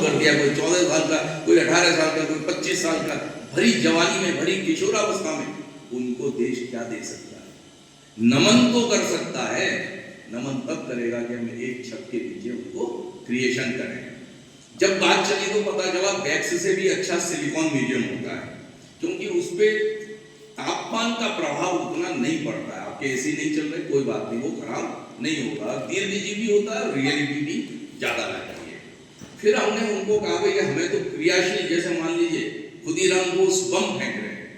कर दिया, कोई 14 साल का, कोई 18 साल का, कोई 25 साल का, भरी जवानी में, भरी किशोरावस्था में, उनको देश क्या दे सकता है? नमन तो कर सकता है। नमन तब करेगा कि हम एक छत के नीचे उनको क्रिएशन करें। जब बात चली तो पता चला वैक्स से भी अच्छा सिलिकॉन मीडियम होता है, क्योंकि उस पर तापमान का प्रभाव उतना नहीं पड़ता है। आपके एसी नहीं चल रहे, कोई बात नहीं, वो खराब नहीं होगा, दीर्घजीवी होता है, रियलिटी भी ज्यादा रहती है। फिर हमने उनको कहा भाई हमें तो क्रियाशील, जैसे मान लीजिए खुदीराम बोस बम फेंक रहे हैं,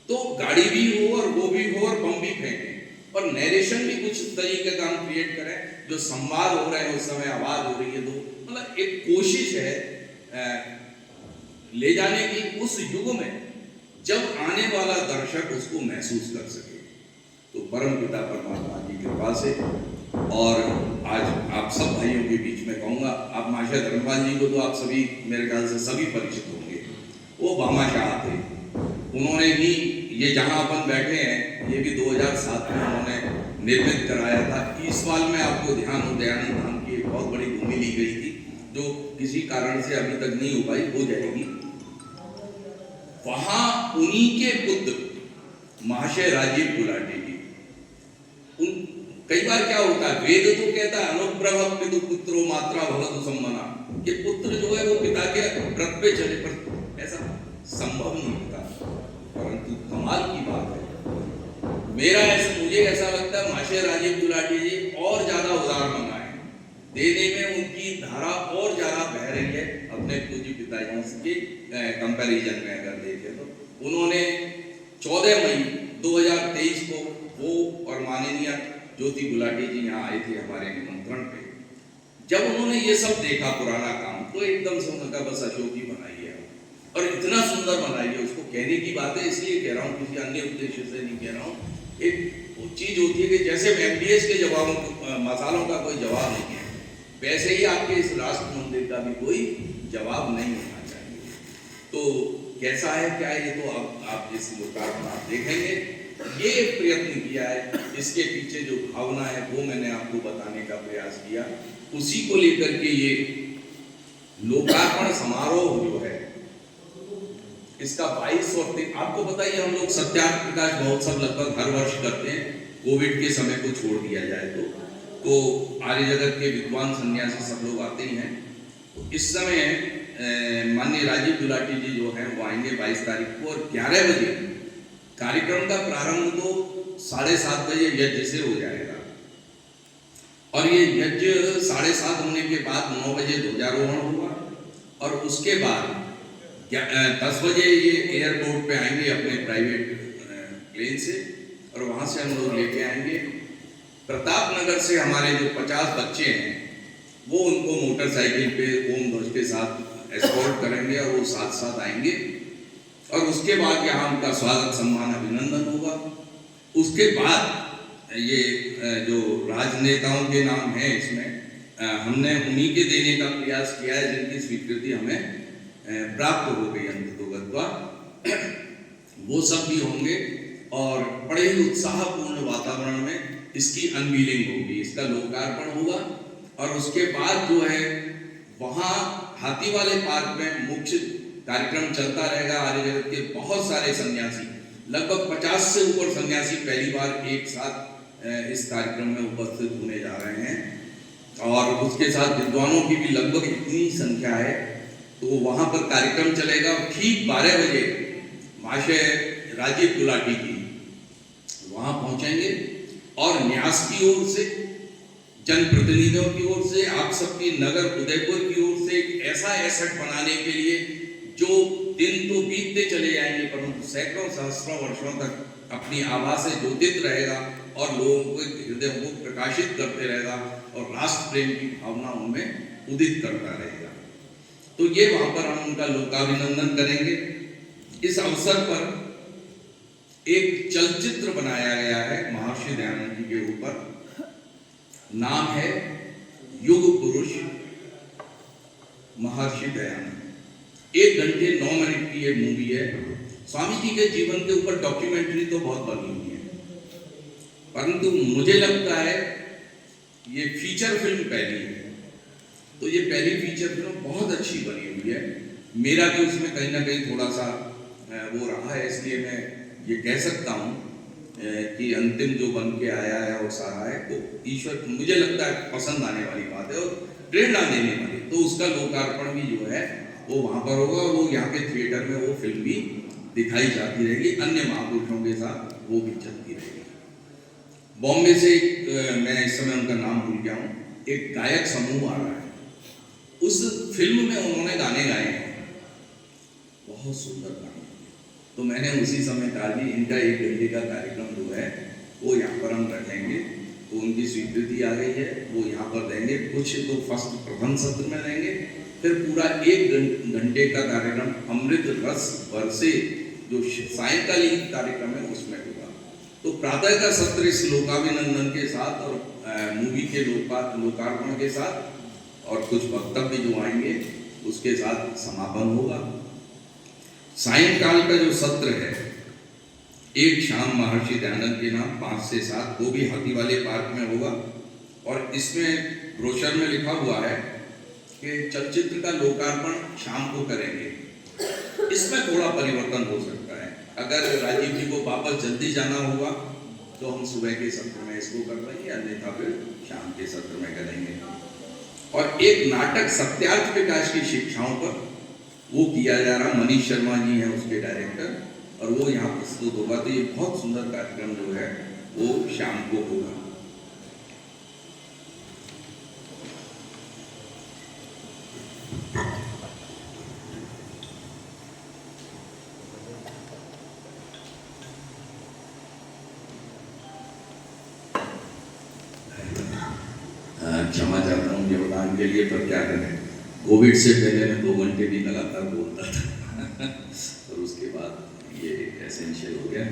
तो गाड़ी भी हो और वो भी हो और बम भी फेंके, और नरेशन भी कुछ तरीके का हम क्रिएट करें, जो संवाद हो रहे हैं उस समय आवाज हो रही है, तो मतलब एक कोशिश है ले जाने की उस युग में जब आने वाला दर्शक उसको महसूस कर सके। तो परम पिता परमात्मा की कृपा से, और आज आप सब भाइयों के बीच में कहूँगा, आप माशा धर्मपाल जी को तो आप सभी मेरे ख्याल से सभी परिचित होंगे। वो भामाशाह थे, उन्होंने ही ये जहाँ अपन बैठे हैं ये भी 2007 में उन्होंने निर्मित कराया था। ईसवाल में आपको ध्यान हो, दयानंद धाम की एक बहुत बड़ी भूमि ली गई थी, जो किसी कारण से अभी तक नहीं हो पाई, हो जाएगी। वहां उन्हीं के पुत्र महाशय राजीव गुलाटी जी, कई बार क्या होता है, वेद तो कहता है अनुग्रह पितु पुत्रो मात्रा भवतु सम्मना, कि पुत्र जो है वो पिता के व्रत पे चले, पर ऐसा संभव नहीं होता। परंतु कमाल की बात है, मुझे ऐसा लगता है महाशय राजीव गुलाटी जी और ज्यादा उदार बनाए, देने में उनकी धारा और ज्यादा बह रही है अपने पूज्य पिताजी के कंपैरिजन में अगर देखें तो। उन्होंने 14 मई 2023 को वो और माननीय ज्योति गुलाटी जी यहाँ आए थे हमारे निमंत्रण पे। जब उन्होंने ये सब देखा पुराना काम, तो एकदम से उन्होंने कहा बस अशोक ही बनाइए, और इतना सुंदर बनाइए। उसको कहने की बात है, इसलिए कह रहा हूँ, किसी अन्य उद्देश्य से नहीं कह रहा हूँ। एक वो चीज होती है कि जैसे MDS के जवाबों मसालों का कोई जवाब नहीं है, वैसे ही आपके इस राष्ट्र मंदिर का भी कोई जवाब नहीं होना चाहिए। तो कैसा है क्या है, ये तो आप जिस लोकार्पण आप देखेंगे, ये प्रयत्न किया है, इसके पीछे जो भावना है वो मैंने आपको बताने का प्रयास किया। उसी को लेकर के ये लोकार्पण समारोह जो है, इसका 22 और 23, आपको पता ही, हम लोग सत्याग्रह प्रकाश महोत्सव लगभग हर वर्ष करते हैं, कोविड के समय को छोड़ दिया जाए तो आर्य जगत के विद्वान सन्यासी सब लोग आते ही हैं। तो इस समय माननीय राजीव गुलाटी जी जो हैं वो आएंगे 22 तारीख को, और 11 बजे कार्यक्रम का प्रारंभ तो 7:30 बजे यज्ञ से हो जाएगा, और ये यज्ञ 7:30 होने के बाद 9 बजे ध्वजारोहण होगा, और उसके बाद 10 बजे ये एयरपोर्ट पे आएंगे अपने प्राइवेट प्लेन से, और वहाँ से हम लोग लेके आएंगे। प्रताप नगर से हमारे जो 50 बच्चे हैं वो उनको मोटरसाइकिल पे ओम ध्वज के साथ एस्कॉर्ट करेंगे, और वो साथ साथ आएंगे, और उसके बाद यहाँ उनका स्वागत सम्मान अभिनंदन होगा। उसके बाद ये जो राजनेताओं के नाम हैं इसमें हमने उन्हीं के देने का प्रयास किया है जिनकी स्वीकृति हमें प्राप्त हो गई अंततोगत्वा, वो सब भी होंगे, और बड़े ही उत्साहपूर्ण वातावरण में इसकी अनवीलिंग होगी, इसका लोकार्पण होगा। और उसके बाद जो है वहाँ हाथी वाले पार्क में मुख्य कार्यक्रम चलता रहेगा। आर्य जगत के बहुत सारे सन्यासी, लगभग 50 से ऊपर सन्यासी पहली बार एक साथ इस कार्यक्रम में उपस्थित होने जा रहे हैं, और उसके साथ विद्वानों की भी लगभग इतनी संख्या है। तो वहाँ पर कार्यक्रम चलेगा, ठीक 12 बजे महाशय राजीव गुलाटी जी वहाँ पहुँचेंगे, और न्यास की ओर से, जनप्रतिनिधियों की ओर से, आप सबकी नगर उदयपुर की ओर से एक ऐसा एसेट बनाने के लिए जो दिन तो बीतते चले जाएंगे, परंतु सैकड़ों सहस्रों वर्षों तक अपनी आभा से ज्योतित रहेगा, और लोगों के हृदय को प्रकाशित करते रहेगा, और राष्ट्र प्रेम की भावना उनमें उदित करता रहेगा। तो ये वहाँ पर हम उनका लोकाभिनंदन करेंगे। इस अवसर पर एक चलचित्र बनाया गया है महर्षि दयानंद जी के ऊपर, नाम है युग पुरुष महर्षि दयानंद। 1 घंटे 9 मिनट की ये मूवी है। स्वामी जी के जीवन के ऊपर डॉक्यूमेंट्री तो बहुत बनी हुई है, परंतु मुझे लगता है ये फीचर फिल्म पहली है। तो ये पहली फीचर फिल्म बहुत अच्छी बनी हुई है। मेरा भी उसमें कहीं ना कहीं थोड़ा सा वो रहा है, इसलिए मैं ये कह सकता हूँ कि अंतिम जो बन के आया है और सारा है वो ईश्वर, मुझे लगता है पसंद आने वाली बात है और प्रेरणा देने वाली। तो उसका लोकार्पण भी जो है वो वहाँ पर होगा और वो यहाँ के थिएटर में वो फिल्म भी दिखाई जाती रहेगी, अन्य महापुरुषों के साथ वो भी चलती रहेगी। बॉम्बे से मैं इस समय उनका नाम भूल गया हूँ, एक गायक समूह आ रहा है, उस फिल्म में उन्होंने गाने गाए हैं, बहुत सुंदर गाने। तो मैंने उसी समय कहा जी इनका 1 घंटे का कार्यक्रम जो है वो यहाँ पर हम रखेंगे। तो उनकी स्वीकृति आ गई है, वो यहाँ पर देंगे, कुछ तो प्रथम सत्र में देंगे, फिर पूरा 1 घंटे का कार्यक्रम अमृत रस बरसे जो सायंकालीन कार्यक्रम है उसमें होगा। तो प्रातः का सत्र इस लोकाभिनंदन के साथ और मूवी के लोकार्पण के साथ और कुछ वक्तव्य जो आएंगे उसके साथ समापन होगा। सायंकाल का जो सत्र है एक शाम महर्षि दयानंद के नाम 5 से 7, वो भी हाथी वाले पार्क में होगा। और इसमें ब्रोशर में लिखा हुआ है कि चलचित्र का लोकार्पण शाम को करेंगे। इसमें थोड़ा परिवर्तन हो सकता है, अगर राजीव जी को वापस जल्दी जाना हुआ तो हम सुबह के सत्र में इसको कर लेंगे, अन्यथा फिर शाम के सत्र में करेंगे। और एक नाटक सत्यार्थ विकास की शिक्षाओं पर वो किया जा रहा, मनीष शर्मा जी हैं उसके डायरेक्टर, और वो यहाँ प्रस्तुत होगा। तो ये बहुत सुंदर कार्यक्रम जो है वो शाम को होगा। क्षमा चाहता हूँ योगदान के लिए, पर क्या करें, कोविड से पहले मैं 2 घंटे भी लगातार बोलता था और उसके बाद ये एसेंशियल हो गया।